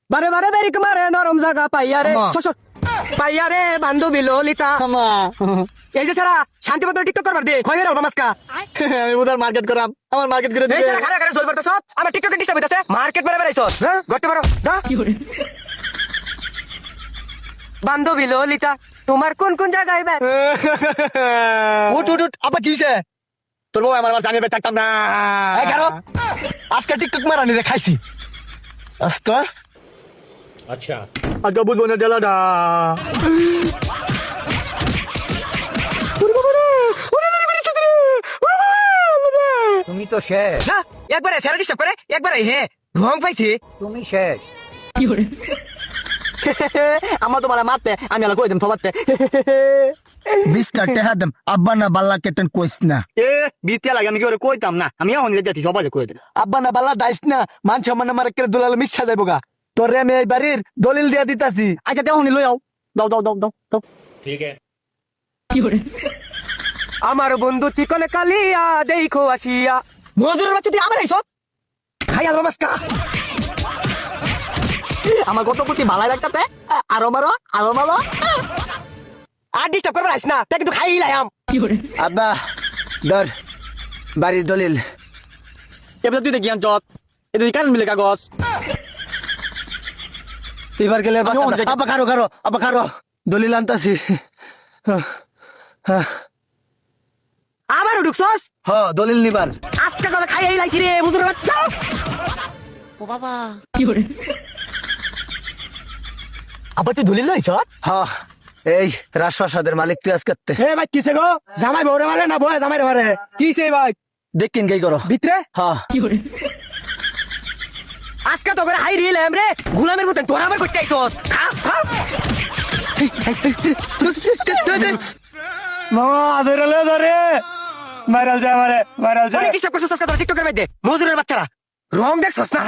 বারে বারে বেরিক মারে নরম জায়গা পাইয়া রে পাইয়া রে বান্ধবী ললিতা এই যে সারা শান্তি মতো টিকটক করবার দে খয়ে রাও নমস্কা আমি উদার মার্কেট করাম আমার মার্কেট করে এই দিবে সারা খারা খারা চল করতেছ আমার টিকটকে ডিস্টার্ব হইতাছে মার্কেট মারে বেরাইছ হ্যাঁ করতে পারো দা বান্ধবী ললিতা তোমার কোন কোন জায়গায় ব্যাগ উঠ উঠ উঠ আবার কিসে তোর বউ আমার জানিয়ে থাকতাম না আজকে টিকটক মারানি রে খাইছি আজকে अच्छा আজকে বুঝবো না জেলাটা তুমি তো শেষ না একবারে সারা ডিস্টার্ব করে একবারে হে রং পাইছি তুমি শেষ আমার তো মারা মারতে আমি আলা কই দিম থবাতে মিস্টার টেহাদম আব্বা না বাল্লা কেটেন কইস না এ বিতিয়া লাগে আমি কি ওরে কইতাম না আমি এখন যেতে সবাই কই দিই আব্বা না বাল্লা দাইস না মান সম্মান মারে করে দুলাল মিছা দেবো গা তোরে আমি এই বাড়ির দলিল দিয়া দিতাছি আচ্ছা দেও নি লই আও দাও দাও দাও দাও দাও ठीक है আমার বন্ধু চিকনে কালিয়া দেখো আসিয়া মজুরের বাচ্চা তুই আবার আইছ খাইয়া নমস্কার আমার কত কোটি ভালাই লাগতাতে আরো মারো আর ডিস্টার্ব করবার আইস না তাই কিন্তু খাই লাইম আব্বা ধর বাড়ির দলিল এবার তুই দেখিয়ান যত এটা কান মিলে কাগজ এবার গেলে আব্বা খারো দলিল আনতাছি আবারও ঢুকছস হ দলিল নিবার আজকে কথা খাই লাইছি রে মজুরের বাচ্চা আবার তুই দলিল লইছ হ এই রাজপ্রাসাদের মালিক তুই আজকে হে ভাই কিসে গো জামাই বউরে মারে না বয় জামাই মারে কি সেই ভাই দেখিন গাই করো ভিতরে হ্যাঁ আজকে তো করে হাই রিল এম রে গুলামের মতন তোরা আবার করতে আইছস খা খা মামা ধরে মারাল যা মারে অনেক ডিস্টার্ব করছস আজকে তোরা টিকটকের মধ্যে মজুরের বাচ্চারা রং দেখছস না